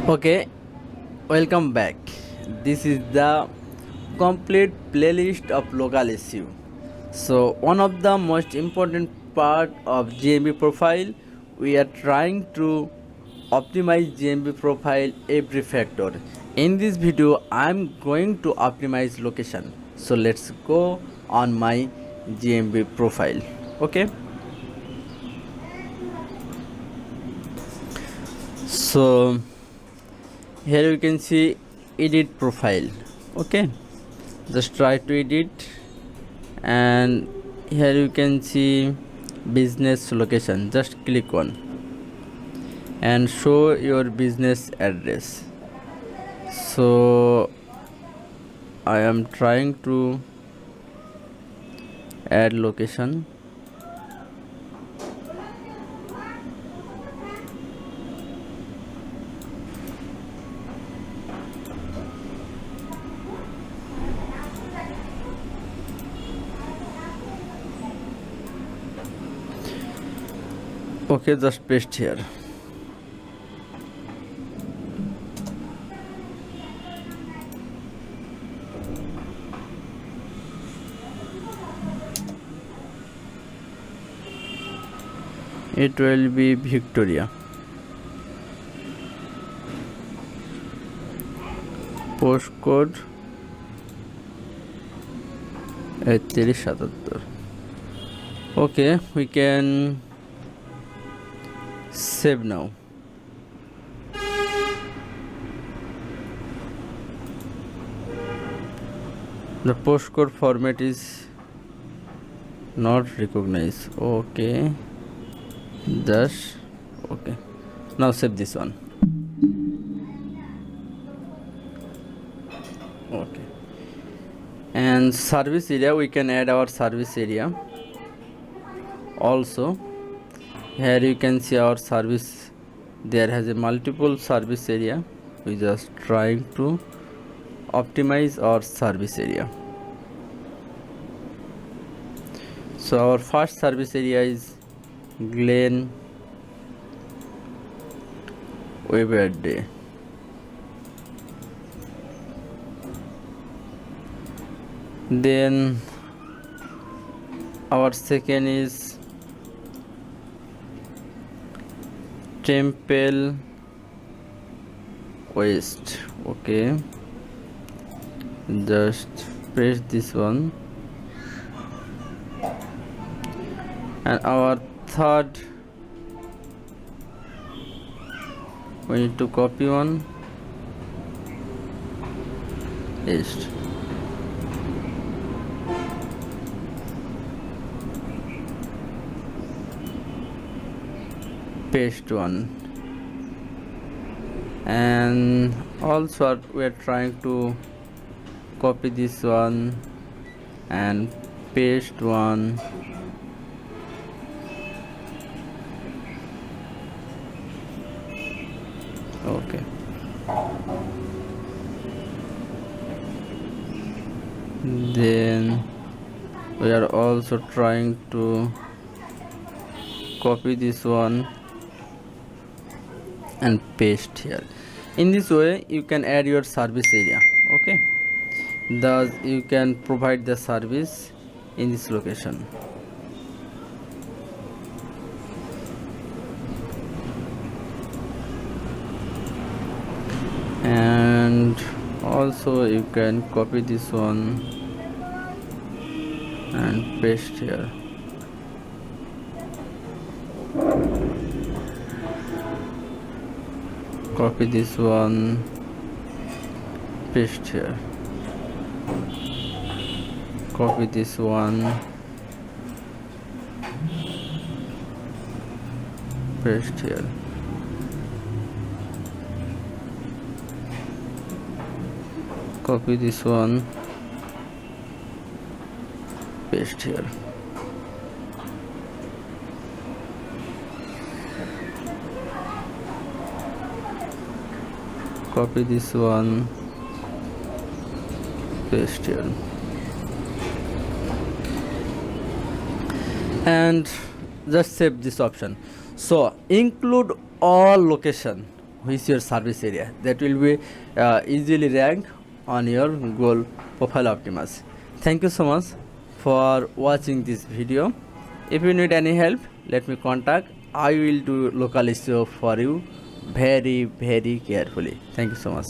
Okay, welcome back. This is the complete playlist of local SEO. So, one of the most important part of GMB profile, we are trying to optimize GMB profile every factor. In this video, I'm going to optimize location. So, let's go on my GMB profile. Okay. So here you can see edit profile. Okay, just try to edit, and here you can see business location. Just click on and show your business address. So I am trying to add location. Okay, just paste here. It will be Victoria. Postcode 3377. Okay, we can save now. The postcode format is not recognized. Okay, just okay. Now save this one. Okay, and service area, we can add our service area also. Here you can see our service. There has a multiple service area. We just trying to optimize our service area. So our first service area is Glen Day. Then our second is Temple West. Okay, just press this one. And our third, we need to copy one, paste. Paste one. And also we are trying to copy this one and paste one. Okay, then we are also trying to copy this one and paste here. In this way you can add your service area. Okay, thus you can provide the service in this location. And also you can copy this one and paste here. Copy this one, paste here. Copy this one, paste here. Copy this one, paste here. Copy this one, paste here. And just save this option. So include all location which is your service area, that will be easily ranked on your goal profile optimus. Thank you so much for watching this video. If you need any help, let me contact. I will do local SEO for you very carefully. Thank you so much.